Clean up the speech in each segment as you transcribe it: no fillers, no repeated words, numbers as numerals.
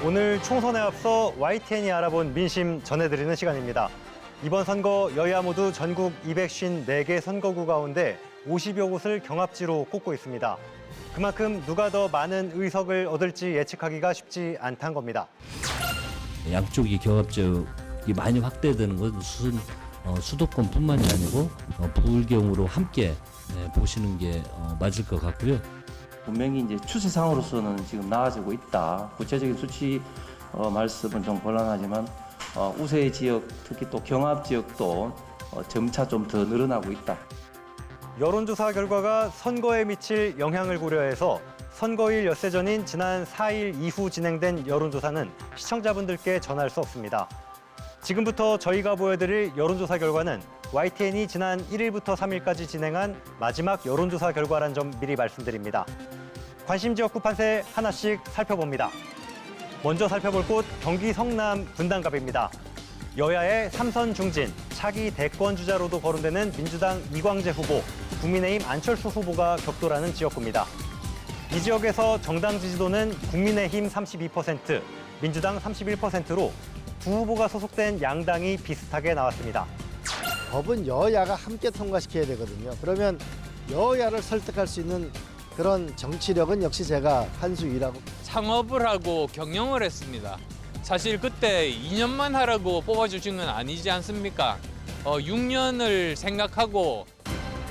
오늘 총선에 앞서 YTN이 알아본 민심 전해드리는 시간입니다. 이번 선거 여야 모두 전국 254개 선거구 가운데 50여 곳을 경합지로 꼽고 있습니다. 그만큼 누가 더 많은 의석을 얻을지 예측하기가 쉽지 않다는 겁니다. 양쪽이 경합지역이 많이 확대되는 것은 수도권뿐만이 아니고 부울경으로 함께 보시는 게 맞을 것 같고요. 분명히 이제 추세상으로서는 지금 나아지고 있다. 구체적인 수치 말씀은 좀 곤란하지만 우세 지역, 특히 또 경합 지역도 점차 좀 더 늘어나고 있다. 여론조사 결과가 선거에 미칠 영향을 고려해서 선거일 엿새 전인 지난 4일 이후 진행된 여론조사는 시청자분들께 전할 수 없습니다. 지금부터 저희가 보여드릴 여론조사 결과는 YTN이 지난 1일부터 3일까지 진행한 마지막 여론조사 결과란 점 미리 말씀드립니다. 관심 지역구 판세 하나씩 살펴봅니다. 먼저 살펴볼 곳 경기 성남 분당갑입니다. 여야의 삼선 중진, 차기 대권 주자로도 거론되는 민주당 이광재 후보, 국민의힘 안철수 후보가 격돌하는 지역구입니다. 이 지역에서 정당 지지도는 국민의힘 32%, 민주당 31%로 두 후보가 소속된 양당이 비슷하게 나왔습니다. 법은 여야가 함께 통과시켜야 되거든요. 그러면 여야를 설득할 수 있는 그런 정치력은 역시 제가 한 수 위라고. 창업을 하고 경영을 했습니다. 사실 그때 2년만 하라고 뽑아주신 건 아니지 않습니까? 6년을 생각하고.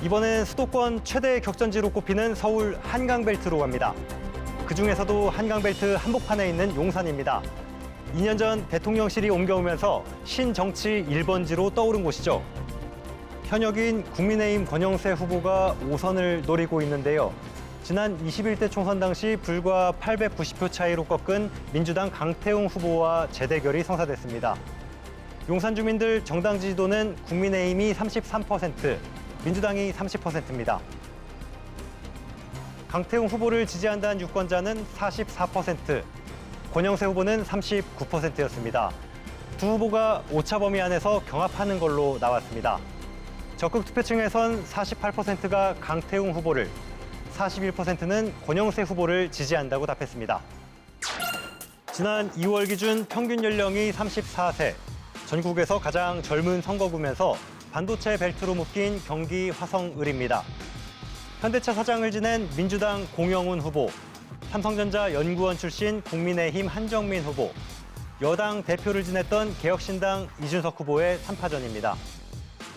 이번엔 수도권 최대 격전지로 꼽히는 서울 한강벨트로 갑니다. 그중에서도 한강벨트 한복판에 있는 용산입니다. 2년 전 대통령실이 옮겨오면서 신정치 1번지로 떠오른 곳이죠. 현역인 국민의힘 권영세 후보가 5선을 노리고 있는데요. 지난 21대 총선 당시 불과 890표 차이로 꺾은 민주당 강태웅 후보와 재대결이 성사됐습니다. 용산 주민들 정당 지지도는 국민의힘이 33%, 민주당이 30%입니다. 강태웅 후보를 지지한다는 유권자는 44%, 권영세 후보는 39%였습니다. 두 후보가 오차 범위 안에서 경합하는 걸로 나왔습니다. 적극 투표층에선 48%가 강태웅 후보를, 41%는 권영세 후보를 지지한다고 답했습니다. 지난 2월 기준 평균 연령이 34세, 전국에서 가장 젊은 선거구면서 반도체 벨트로 묶인 경기 화성을입니다. 현대차 사장을 지낸 민주당 공영훈 후보, 삼성전자 연구원 출신 국민의힘 한정민 후보, 여당 대표를 지냈던 개혁신당 이준석 후보의 3파전입니다.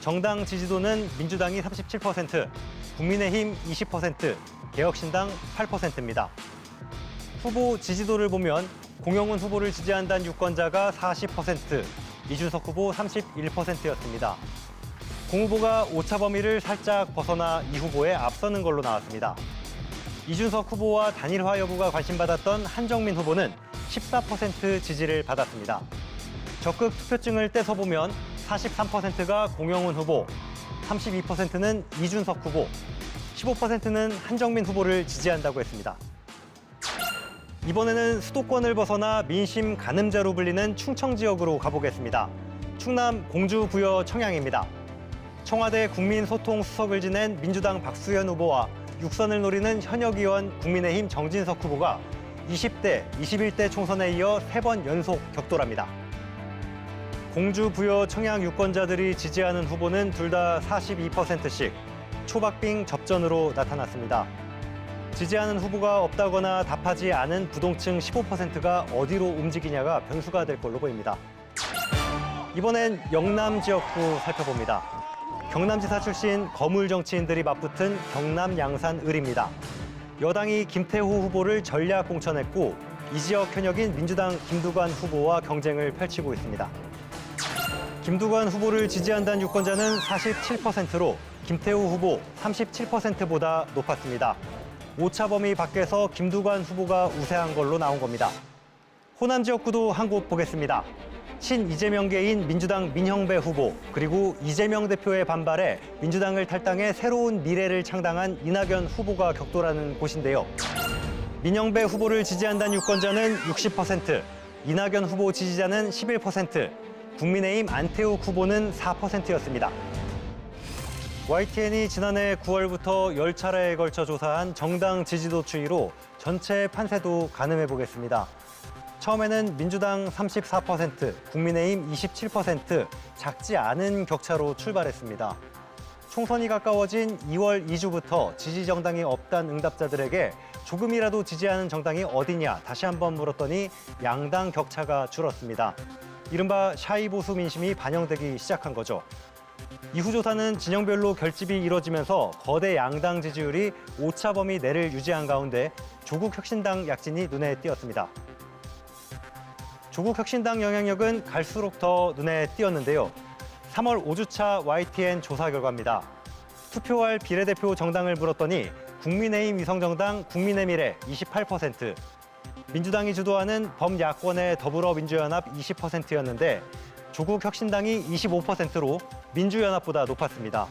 정당 지지도는 민주당이 37%, 국민의힘 20%, 개혁신당 8%입니다. 후보 지지도를 보면 공영훈 후보를 지지한다는 유권자가 40%, 이준석 후보 31%였습니다. 공 후보가 오차 범위를 살짝 벗어나 이 후보에 앞서는 걸로 나왔습니다. 이준석 후보와 단일화 여부가 관심받았던 한정민 후보는 14% 지지를 받았습니다. 적극 투표증을 떼서 보면 43%가 공영훈 후보, 32%는 이준석 후보, 15%는 한정민 후보를 지지한다고 했습니다. 이번에는 수도권을 벗어나 민심 가늠자로 불리는 충청 지역으로 가보겠습니다. 충남 공주 부여 청양입니다. 청와대 국민소통수석을 지낸 민주당 박수현 후보와 6선을 노리는 현역 의원 국민의힘 정진석 후보가 20대, 21대 총선에 이어 3번 연속 격돌합니다. 공주 부여 청양 유권자들이 지지하는 후보는 둘 다 42%씩 초박빙 접전으로 나타났습니다. 지지하는 후보가 없다거나 답하지 않은 부동층 15%가 어디로 움직이냐가 변수가 될 걸로 보입니다. 이번엔 영남 지역구 살펴봅니다. 경남지사 출신 거물 정치인들이 맞붙은 경남 양산을입니다. 여당이 김태호 후보를 전략 공천했고 이 지역 현역인 민주당 김두관 후보와 경쟁을 펼치고 있습니다. 김두관 후보를 지지한다는 유권자는 47%로 김태호 후보 37%보다 높았습니다. 오차 범위 밖에서 김두관 후보가 우세한 걸로 나온 겁니다. 호남 지역구도 한 곳 보겠습니다. 친이재명계인 민주당 민형배 후보, 그리고 이재명 대표의 반발에 민주당을 탈당해 새로운 미래를 창당한 이낙연 후보가 격돌하는 곳인데요. 민형배 후보를 지지한다는 유권자는 60%, 이낙연 후보 지지자는 11%, 국민의힘 안태욱 후보는 4%였습니다. YTN이 지난해 9월부터 10차례에 걸쳐 조사한 정당 지지도 추이로 전체 판세도 가늠해 보겠습니다. 처음에는 민주당 34%, 국민의힘 27%, 작지 않은 격차로 출발했습니다. 총선이 가까워진 2월 2주부터 지지 정당이 없다는 응답자들에게 조금이라도 지지하는 정당이 어디냐 다시 한번 물었더니 양당 격차가 줄었습니다. 이른바 샤이 보수 민심이 반영되기 시작한 거죠. 이후 조사는 진영별로 결집이 이뤄지면서 거대 양당 지지율이 오차범위 내를 유지한 가운데 조국혁신당 약진이 눈에 띄었습니다. 조국혁신당 영향력은 갈수록 더 눈에 띄었는데요. 3월 5주차 YTN 조사 결과입니다. 투표할 비례대표 정당을 물었더니 국민의힘 위성정당 국민의미래 28%, 민주당이 주도하는 범야권의 더불어민주연합 20%였는데 조국혁신당이 25%로 민주연합보다 높았습니다.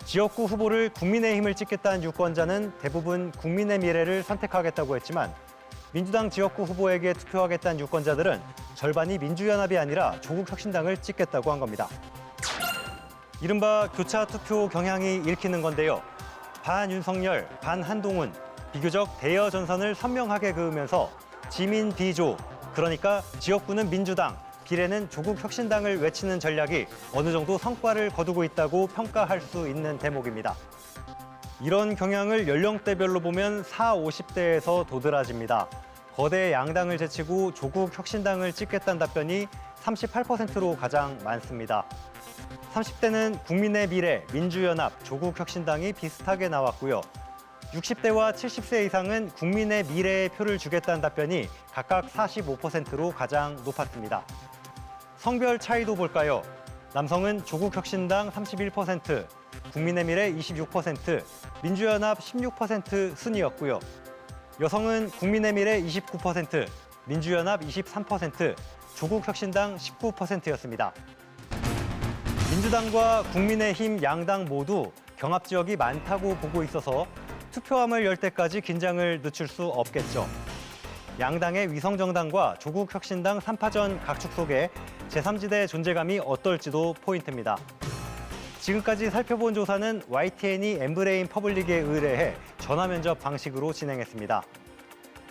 지역구 후보를 국민의힘을 찍겠다는 유권자는 대부분 국민의미래를 선택하겠다고 했지만 민주당 지역구 후보에게 투표하겠다는 유권자들은 절반이 민주연합이 아니라 조국혁신당을 찍겠다고 한 겁니다. 이른바 교차 투표 경향이 읽히는 건데요. 반윤석열, 반한동훈, 비교적 대여 전선을 선명하게 그으면서 지민 비조, 그러니까 지역구는 민주당, 비례는 조국혁신당을 외치는 전략이 어느 정도 성과를 거두고 있다고 평가할 수 있는 대목입니다. 이런 경향을 연령대별로 보면 40, 50대에서 도드라집니다. 거대 양당을 제치고 조국혁신당을 찍겠다는 답변이 38%로 가장 많습니다. 30대는 국민의 미래, 민주연합, 조국혁신당이 비슷하게 나왔고요. 60대와 70세 이상은 국민의 미래에 표를 주겠다는 답변이 각각 45%로 가장 높았습니다. 성별 차이도 볼까요? 남성은 조국혁신당 31%, 국민의 미래 26%, 민주연합 16% 순이었고요. 여성은 국민의 미래 29%, 민주연합 23%, 조국혁신당 19%였습니다. 민주당과 국민의힘 양당 모두 경합 지역이 많다고 보고 있어서 투표함을 열 때까지 긴장을 늦출 수 없겠죠. 양당의 위성정당과 조국혁신당 3파전 각축 속에 제3지대 존재감이 어떨지도 포인트입니다. 지금까지 살펴본 조사는 YTN이 엠브레인 퍼블릭에 의뢰해 전화면접 방식으로 진행했습니다.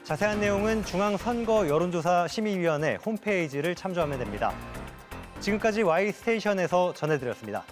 자세한 내용은 중앙선거 여론조사 심의위원회 홈페이지를 참조하면 됩니다. 지금까지 Y스테이션에서 전해드렸습니다.